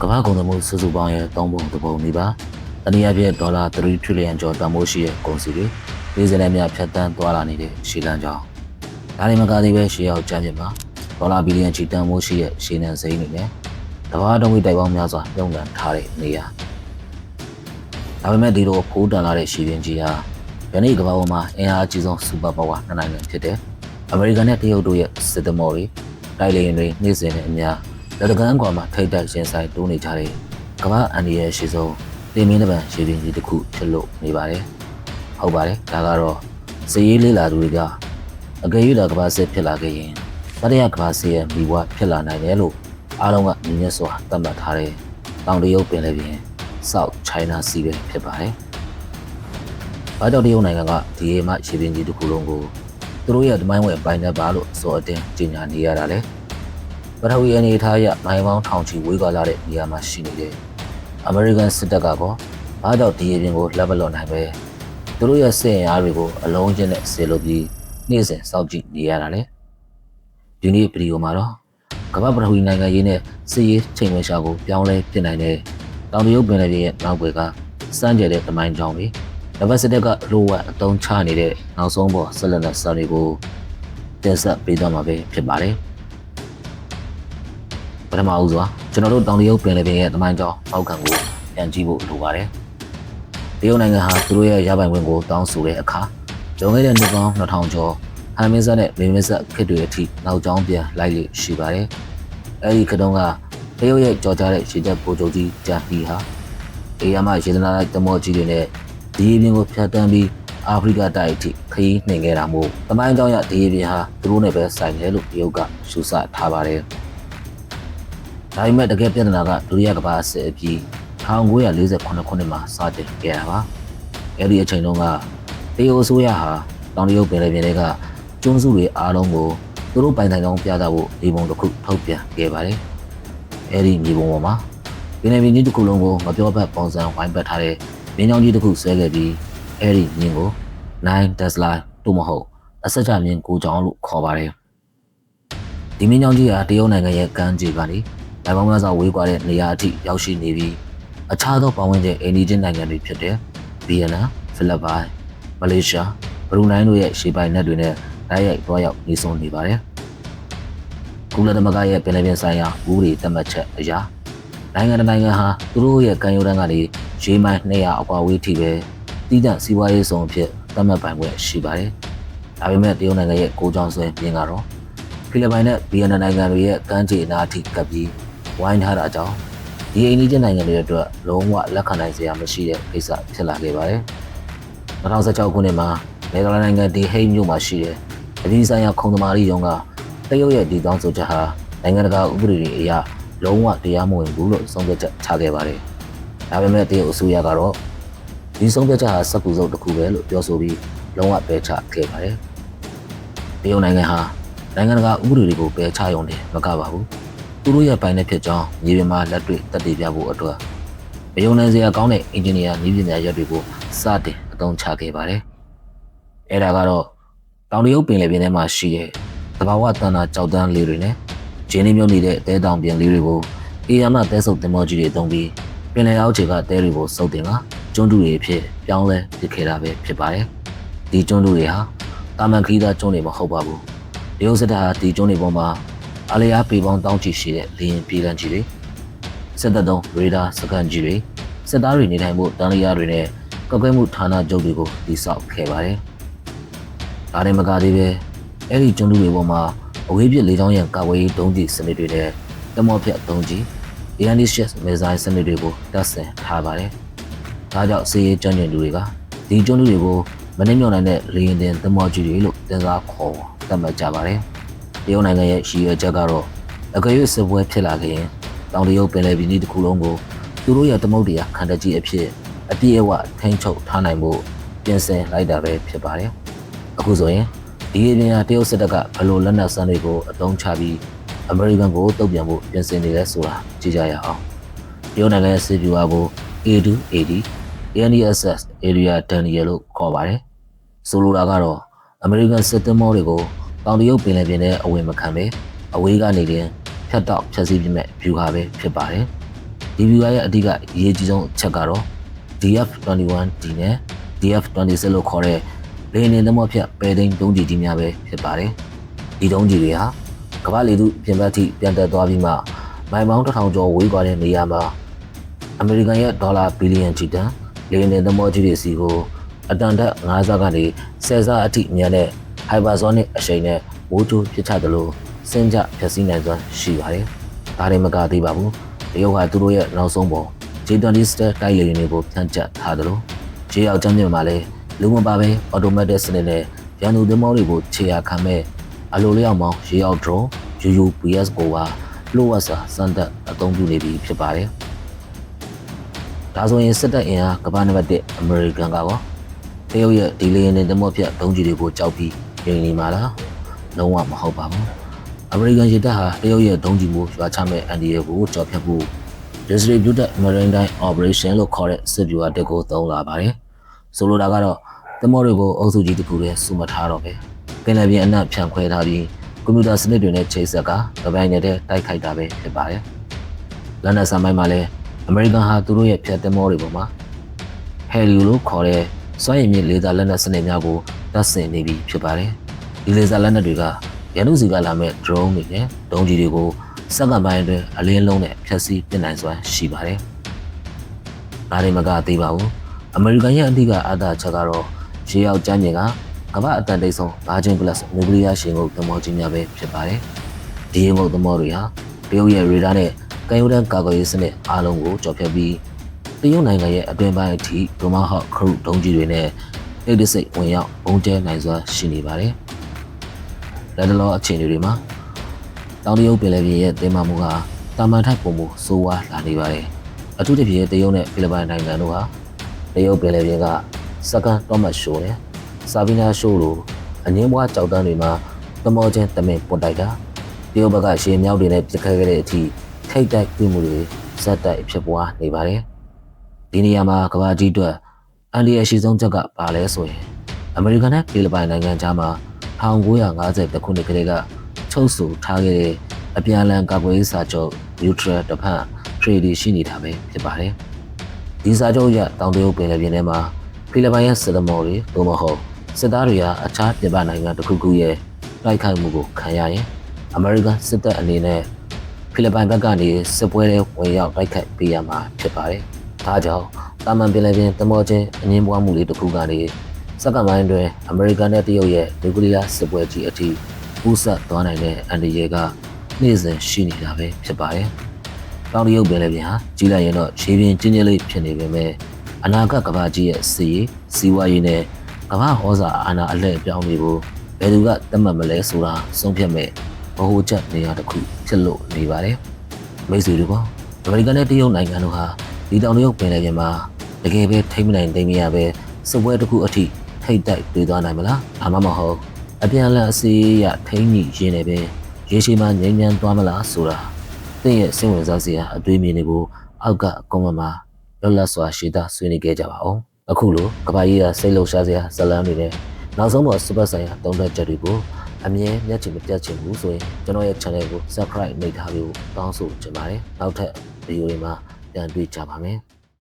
ကမ္ဘာကုန်သွယ်မှုစုစုပေါင်းရဲ့3ပုံ1ပုံနီးပါးတနည်းအားဖြင့်$3 trillion ကျော်တန်ဖိုးရှိတဲ့ကုန်စည်တွေပြည်စည်းများဖြတ်တန်းသွားလာနေတဲ့ရှီလန်ကြောင်းဒါတွေမကသေးပဲရှေးရောက်ကျမ်းပြင်မှာ$ဘီလီယံချီတန်ဖိုးရှိတဲ့ရှီနန်စိမ်းတွေနဲ့တဘာတုံးဝိတိုက်ပေါင်းများစွာပြုံးကန်ထားတဲ့နေရာဒါပေမဲ့ဒီလိုဖိုးတန်လာတဲ့ရှီပြင်ကြီးဟာယနေ့ကမ္ဘာပေါ်မှာအင်အားအကြီးဆုံးစူပါပါဝါနှစ်နိုင်ငံဖြစ်တဲ့အမေရိကန်နဲ့တရုတ်တို့ရဲ့စစ်သမော်တွေတိုက်လေယာဉ်တွေနှိမ့်စင်တဲ့အများလက်တကမ်းကွာမှာထိတ်တိုက်ရင်ဆိုင်တိုးနေကြတဲ့ကမ္ဘာအန်ဒီရဲ့ရှိဆုံးတင်မင်းတပံရှီပြင်ကြီးတစ်ခုဖြစ်လို့နေပါတယ်ဟုတ်ပါတယ်ဒါကတော့စည်ရေးလေးလာသူတွေကအကယ်၍ကမ္ဘာစစ်ဖြစ်လာခဲ့ရင်တတိယကမ္ဘာစစ်ရဲ့မိဘဖြစ်လာနိုင်တယ်လို့အားလုံးကမြင်ရစွာသတ်မှတ်ထားတဲ့တောင်တရုတ်ပင်လယ်ပြင် South China Sea ပဲဖြစ်ပါတယ်။ဘာကြောင့်တရုတ်နိုင်ငံကဒီရေမှရှီပြင်ကြီးတစ်ခုလုံးကိုသူတို့ရဲ့တမိုင်းဝင်ပိုင်နယ်ပါလို့စော်အတင်းကြေညာနေရတာလေ။ပထဝီအနေထားအရမိုင်ပေါင်းထောင်ချီဝေးကွာလာတဲ့နေရာမှာရှိနေတဲ့အမေရိကန်စစ်တပ်ကတော့ဘာကြောင့်ဒီရေပြင်ကိုလက်မလွတ်နိုင်ပဲသူတို့ရဲ့စစ်အင်အားတွေကိုအလုံးချင်းနဲ့ဆေလို့ပြီးနေ့စဉ်စောင့်ကြည့်နေရတာလေ။ဒီနေ့ဗီဒီယိုမှာတော့ကမ္ဘာပထဝီနိုင်ငံရေးနဲ့စစ်ရေးချိန်ခွင်ရှာကိုပြောင်းလဲဖြစ်နိုင်တဲ့တောင်တရုတ်ပင်လယ်ပြင်ရဲ့နောက်ွယ်ကစမ်းကြဲတဲ့တမိုင်းကြောင်းတွေလက်ပတ်စစ်တပ်ကလိုဝက်အတုံးချနေတဲ့နောက်ဆုံးပေါ်ဆက်လက်တဲ့စာတွေကိုတင်ဆက်ပေးသွားမှာပဲဖြစ်ပါတယ်။ပထမဦးစွာကျွန်တော်တို့တောင်တရုတ်ပင်လယ်ပြင်ရဲ့တမိုင်းကြောင်းအောက်ခံကိုပြန်ကြည့်ဖို့လိုပါတယ်။တရုတ်နိုင်ငံဟာသူတို့ရဲ့ရပိုင်ခွင့်ကိုတောင်းဆိုတဲ့အခါလွန်ခဲ့တဲ့နှစ်ပေါင်း2000ကျော်ဟန်မင်းဆက်နဲ့မင်းမဆက်ခေတ်တွေအထိနောက်ကျောင်းပြန်လိုက်လို့ရှိပါတယ်။အဲဒီခေတ်တုန်းကတရုတ်ရဲ့ကြော်ကြားတဲ့ရှေ့ချက်ပိုချုပ်ကြီးဂျာဟီဟာအေယာမရေဒနာလိုက်တမောကြီးတွေနဲ့ဒီရေပြင်ကိုဖျက်တမ်းပြီးအာဖရိကတိုက်အထိခရီးနှင်ခဲ့တာမို့တမိုင်းကြောင်းရဒီရေပြင်ဟာသူတို့နဲ့ပဲဆိုင်တယ်လို့တရုတ်ကရှုဆထားပါတယ်။ဒါပေမဲ့တကယ်ပြဿနာကဒုတိယကမ္ဘာစစ်အပြီး1948ခုနှစ်မှာစတင်ခဲ့တာပါ။အဲဒီအချိန်တုန်းကတရုတ်အစိုးရဟာတောင်တရုတ်ပင်လယ်ပြင်တွေကကျွန်းစုတွေအားလုံးကိုသူတို့ပိုင်ဆိုင်ကြောင်းပြသဖို့ဒီပုံတစ်ခုထုတ်ပြန်ခဲ့ပါတယ်။အဲဒီမြေပုံပေါ်မှာပင်လယ်ပြင်ကြီးတစ်ခုလုံးကိုမပြောဘက်ပုံစံဝိုင်းပတ်ထားတဲ့မြင်းချောင်းကြီးတစ်ခုဆွဲခဲ့ပြီးအဲဒီမြင်းကို9 Tesla တို့မဟုတ်အစကြမြင်းကိုကြောင်လို့ခေါ်ပါတယ်။ဒီမြင်းချောင်းကြီးဟာတရုတ်နိုင်ငံရဲ့ကမ်းခြေကနေတိုင်ပေါင်းများစွာဝေးကွာတဲ့နေရာအထိရောက်ရှိနေပြီးအခြားသောပတ်ဝန်းကျင်အိန္ဒိယနိုင်ငံတွေဖြစ်တဲ့ဗီယက်နမ်၊ဖိလစ်ပိုင်၊မလေးရှား၊ဘရူနိုင်းတို့ရဲ့ရှေ့ပိုင်းနယ်တွေနဲ့တိုက်ရိုက်တွားရောက်နေဆုံးနေပါတယ်။ကုလသမဂ္ဂရဲ့ပင်လယ်ပြင်ဆိုင်ရာဥပဒေသတ်မှတ်ချက်အရနိုင်ငံတစ်နိုင်ငံဟာသူတို့ရဲ့ကမ်းရိုးတန်းကနေရေမိုင်200အကွာဝေးထိပဲတည်တံ့စီးပွားရေးဆောင်အဖြစ်သတ်မှတ်ပိုင်ခွင့်ရှိပါတယ်။ဒါပေမဲ့တရုတ်နိုင်ငံရဲ့ကိုကြောင်ဆွဲပြင်းကတော့ဖိလစ်ပိုင်နဲ့ဗီယက်နမ်နိုင်ငံတွေရဲ့ကမ်းခြေအနားအထိကပ်ပြီးဝိုင်းထားတာကြောင့်ဒီအိန္ဒိယနိုင်ငံတွေအတွက်လုံးဝလက်ခံနိုင်စရာမရှိတဲ့ကိစ္စဖြစ်လာခဲ့ပါတယ်။2016ခုနှစ်မှာနယ်သာလန်နိုင်ငံဒီဟိတ်မြို့မှာရှိတဲ့အပြည်ဆိုင်ရာခုံသမားရုံးကတရုတ်ရဲ့ဒီတောင်းဆိုချက်ဟာနိုင်ငံတကာဥပဒေတွေအရလုံးဝတရားမဝင်ဘူးလို့ဆုံးဖြတ်ချက်ချခဲ့ပါတယ်။ဒါပေမဲ့တရုတ်အစိုးရကတော့ဒီဆုံးဖြတ်ချက်ဟာစက္ကူစုပ်တစ်ခုပဲလို့ပြောဆိုပြီးလုံးဝပယ်ချခဲ့ပါတယ်။တရုတ်နိုင်ငံဟာနိုင်ငံတကာဥပဒေတွေကိုပယ်ချရုံနဲ့မကပါဘူး။သူတို့ရဲ့ပိုင်တဲ့ဖြစ်ကြောင်းမြေပြင်မှာလက်တွေ့သက်သေပြဖို့အတွက်မယုံနိုင်စရာကောင်းတဲ့အင်ဂျင်နီယာနည်းပညာရပ်တွေကိုစတင်အသုံးချခဲ့ပါတယ်။အဲဒါကတော့တောင်တရုတ်ပင်လယ်ပြင်ထဲမှာရှိတဲ့သဘာဝတန်တာကြောက်တန်းလေးတွေနဲ့ဂျင်းနှမြုပ်နေတဲ့တဲတောင်ပြင်လေးတွေကိုအေယာမတဲဆုပ်တင်မောကြီးတွေတုံးပြီးပင်လယ်အောက်ခြေကတဲတွေကိုစုပ်တင်ကကျွန်းတူတွေဖြစ်ပြောင်းလဲပစ်ခဲ့တာပဲဖြစ်ပါတယ်။ဒီကျွန်းတူတွေဟာတာမန်ခီးသားကျွန်းတွေမဟုတ်ပါဘူး။တရုတ်စစ်တပ်ဟာဒီကျွန်းတွေပေါ်မှာအလျားပေပေါင်းတောင်းချီရှိတဲ့လေရင်ပြေးလမ်းကြီးတွေစစ်တပ်သုံးရေဒါစကန်ကြီးတွေစစ်သားတွေနေထိုင်မှုတန်လျာတွေနဲ့ကောက်ကွဲမှုဌာနချုပ်တွေကိုတည်ဆောက်ခဲ့ပါတယ်။ဒါနဲ့မကသေးပဲအဲ့ဒီကျွန်းတူတွေပေါ်မှာအဝေးပြစ်လေကြောင်းရန်ကာဝေးရေးတုံးကြီးစနစ်တွေနဲ့တမောဖြတ်တုံးကြီး Anti-ship missile စနစ်တွေကိုတပ်ဆင်ထားပါတယ်။ဒါကြောင့်စစ်ရေးကြမ်းကြုတ်သူတွေကဒီကျွန်းတူတွေကိုမနှိမ့်ညွန့်နိုင်တဲ့လေရင်တင်တမောကြီးတွေလို့တင်စားခေါ်သတ်မှတ်ကြပါတယ်။တရုတ်နိုင်ငံရဲ့ရည်ရွယ်ချက်ကတော့အကယ်၍စစ်ပွဲဖြစ်လာခဲ့ရင်တောင်တရုတ်ပင်လယ်ပြင်ကြီးတစ်ခုလုံးကိုသူတို့ရဲ့သမုဒ္ဒရာခံတပ်ကြီးအဖြစ်အပြည့်အဝထိန်းချုပ်ထားနိုင်ဖို့ပြင်ဆင်လိုက်တာပဲဖြစ်ပါတယ်။အခုဆိုရင်ဒီအပြင်တရုတ်စစ်တပ်ကဘယ်လိုလက်နက်စမ်းတွေကိုအသုံးချပြီးအမေရိကန်ကိုတုံ့ပြန်ဖို့ပြင်ဆင်နေလဲဆိုတာကြည့်ကြရအောင်။တရုတ်နိုင်ငံရဲ့စစ်ဗျူဟာကို A2AD ANDSS Area Daniel လို့ခေါ်ပါတယ်။ဆိုလိုတာကတော့အမေရိကန်စစ်သင်္ဘောတွေကိုတောင်တရုတ်ပင်လယ်ပြင်ထဲအဝင်မခံပဲအဝေးကနေတင်ဖြတ်တောက်ဖျက်ဆီးပြမဲ့ဗျူဟာပဲဖြစ်ပါတယ်။ ဒီဗျူဟာရဲ့အဓိကအရေးကြီးဆုံးအချက်ကတော့ DF-21D နဲ့ DF-26 လို့ခေါ်တဲ့လေယာဉ်သင်္ဘောဖြတ်ပဲသိန်းဒုံးကျည်ကြီးများပဲဖြစ်ပါတယ်။ဒီဒုံးကျည်တွေဟာကမ္ဘာလေထုပြင်ပထိပြန်တက်သွားပြီးမှမိုင်ပေါင်း1000ကျော်ဝေးကွာတဲ့နေရာမှာအမေရိကန်ရဲ့ဒေါ်လာဘီလီယံချီတန်လေယာဉ်သင်္ဘောကြီးတွေစီကိုအတန်တက်9ဆကနေ10ဆအထိမြန်တဲ့ hypersonic အရှိန်နဲ့မိုးကြိုးပစ်ချသလိုစင်ကြဖျက်ဆီးနိုင်စွမ်းရှိပါတယ်။ဒါတွေမကသေးပါဘူး။တရုတ်ဟာသူတို့ရဲ့နောက်ဆုံးပေါ် J-20 Stealth တိုက်လေယာဉ်တွေကိုဖြန့်ကျက်ထားသလိုခြေရောက်ကျမ်းမြေမှာလည်းလူမပါပဲ automatic စနစ်နဲ့ရန်သူသင်္ဘောတွေကိုခြေရာခံမဲ့အလိုလျောက်မောင်းရေရောက် drone UUVS ကိုပါလိုဝတ်စာစမ်းသပ်အသုံးပြုနေပြီဖြစ်ပါတယ်။ဒါဆိုရင်စစ်တပ်အင်အားကမ္ဘာနံပါတ်1အမေရိကန်ကတော့တရုတ်ရဲ့ဒီလေယာဉ်နဲ့သင်္ဘောဖြတ်ဒုံးကျည်တွေကိုကြောက်ပြီးနေနေမှာလားလုံးဝမဟုတ်ပါဘူး။အမေရိကန်ရေတပ်ဟာတရုတ်ရဲ့ဒုံးကျည်မျိုးရွာချမဲ့အန်ဒီရဲကိုကြော်ဖြတ်ဖို့ Distributed Maritime Operation လို့ခေါ်တဲ့စစ်ဗျူဟာတက်ကိုသုံးလာပါတယ်။ဆိုလိုတာကတော့သင်္ဘောတွေကိုအုပ်စုကြီးတစ်ခုတည်းစုမထားတော့ပဲပင်လယ်ပြင်အနှံ့ဖြန့်ခွဲထားပြီးကွန်ပျူတာစနစ်တွေနဲ့ချိတ်ဆက်ကဗပိုင်းနေတဲ့တိုက်ခိုက်တာပဲဖြစ်ပါတယ်။လန်ဒန်ဆန်မိုင်းမှာလည်းအမေရိကန်ဟာသူတို့ရဲ့ဖြတ်သင်္ဘောတွေပေါ်မှာဟယ်လီလို့ခေါ်တဲ့စွမ်းရည်မြင့်လေသာလက်နက်စနစ်များကိုတပ်ဆင်နေပြီးဖြစ်ပါတယ်။ဒီလေသာလက်နက်တွေကရန်သူစီကလာမဲ့ drone တွေနဲ့ဒုံးကျည်တွေကိုစက္ကန့်ပိုင်းအတွင်းအလင်းလုံးနဲ့ဖျက်ဆီးပစ်နိုင်စွမ်းရှိပါတယ်။ဒါတွေမကသေးပါဘူး။အမေရိကန်ရဲ့အဓိကအာသာချက်ကတော့ရေရောက်ကျမ်းမြေကကမ္ဘာအတန်တိတ်ဆုံး Virgin Class နျူကလ িয়ার ရှင်ကုန်သင်္ဘောကြီးများပဲဖြစ်ပါတယ်။ဒီရေငုပ်သင်္ဘောတွေဟာတရုတ်ရဲ့ရေဒါနဲ့ကံရိုးတန်းကာကွယ်ရေးစနစ်အားလုံးကိုကျော်ဖြတ်ပြီးတရုတ်နိုင်ငံရဲ့အတွင်းပိုင်းအထိဒိုမာဟော့ခရုဒုံးကြီးတွေနဲ့တိတ်တဆိတ်ဝင်ရောက်ပုံကျဲနိုင်စွမ်းရှိနေပါတယ်။လက်တလောအခြေအနေတွေမှာတောင်တရုတ်ပင်လယ်ပြင်ရဲ့တင်မာမှုကတာမန်ထက်ပုံမှုစိုးဝါးလာနေပါတယ်။အထူးသဖြင့်တရုတ်နဲ့ဖိလစ်ပိုင်နိုင်ငံတို့ဟာတရုတ်ပင်လယ်ပြင်ကစကန်တော့မတ်ရှိုးနဲ့ဆာဗီနာရှိုးလိုအငင်းပွားကြောက်တန်းတွေမှာသမောချင်းတမင်ပွတ်တိုက်တာတရုတ်ဘက်ကရှေမြောက်တွေနဲ့ပြစ်ခတ်ခဲ့တဲ့အထိထိတ်တိုက်ပြမှုတွေဇက်တိုက်ဖြစ်ပွားနေပါတယ်။ဒီနေရာမှာကမ္ဘာကြီးအတွက်အန်ဒီအရှိဆုံးချက်ကပါလဲဆိုရင်အမေရိကန်နဲ့ဖိလစ်ပိုင်နိုင်ငံကြားမှာ1950ခုနှစ်ကလေးကချုပ်ဆိုထားခဲ့တဲ့အပြန်အလှန်ကာကွယ်ရေးစာချုပ် Neutral Defense Treaty ရှိနေတာပဲဖြစ်ပါတယ်။ဒီစာချုပ်အရတောင်တရုတ်ပင်လယ်ပြင်ထဲမှာဖိလစ်ပိုင်ရဲ့စစ်သမောတွေသို့မဟုတ်စစ်သားတွေကအခြားပြည်ပနိုင်ငံတစ်ခုခုရဲ့တိုက်ခိုက်မှုကိုခံရရင်အမေရိကန်စစ်တပ်အနေနဲ့ဖိလစ်ပိုင်ဘက်ကနေစစ်ပွဲတွေဝင်ရောက်တိုက်ခိုက်ပေးရမှာဖြစ်ပါတယ်။ဒါကြောင့်တာမန်ပင်လယ်ပြင်သမောချင်းအငင်းပွားမှုလေးတစ်ခုကနေစက္ကန့်ပိုင်းတွင်အမေရိကန်နဲ့တရုတ်ရဲ့နျူကလ িয়ার စစ်ပွဲကြီးအထိပူးဆက်သွားနိုင်တဲ့အန်ဒီရဲကနေ့စဉ်ရှိနေတာပဲဖြစ်ပါတယ်။တောင်တရုတ်ပင်လယ်ပြင်ဟာကြီးလိုက်ရင်တော့ရေပြင်ကျဉ်းကျဉ်းလေးဖြစ်နေပေမဲ့အနာဂတ်ကမ္ဘာကြီးရဲ့စစ်ရေးစီးပွားရေးနဲ့ကမ္ဘာဟောစာအာဏာအလှည့်ပြောင်းတွေကိုဘယ်သူကသတ်မှတ်မလဲဆိုတာဆုံးဖြတ်မဲ့ဗဟိုချက်နေရာတစ်ခုဖြစ်လို့နေပါတယ်။မိတ်ဆွေတို့ကအမေရိကန်နဲ့တရုတ်နိုင်ငံတို့ဟာဒီတောင်တရုတ်ပင်လယ်ပြင်မှာတကယ်ပဲထိမ့်မနိုင်သိမ့်မရပဲစစ်ပွဲတစ်ခုအထိထိတ်တိုက်တွေ့သွားနိုင်မလား။ဒါမှမဟုတ်အပြန်အလှန်အစီအရထိမ့်ညိရင်းနေပဲရေရှည်မှာငြိမ်းချမ်းသွားမလားဆိုတာသင်ရဲ့စိတ်ဝင်စားစရာအတွေးမြင်တွေကိုအောက်ကကွန်မန့်မှာလွတ်လပ်စွာရှင်းတာဆွေးနွေးခဲ့ကြပါအောင်အခုလိုကမ္ဘာကြီးကစိတ်လှုပ်ရှားစရာဇလန်းတွေနဲ့နောက်ဆုံးပေါ်စပတ်ဆိုင်ရာသုံးသပ်ချက်တွေကိုအမြဲမျက်ခြေမပြတ်ချင်ဘူးဆိုရင်ကျွန်တော်ရဲ့ channel ကို subscribe နှိပ်ထားပြီးတောင်းဆိုချင်ပါတယ်နောက်ထပ်ဗီဒီယိုတွေမှာပြန်တွေ့ကြပါမယ်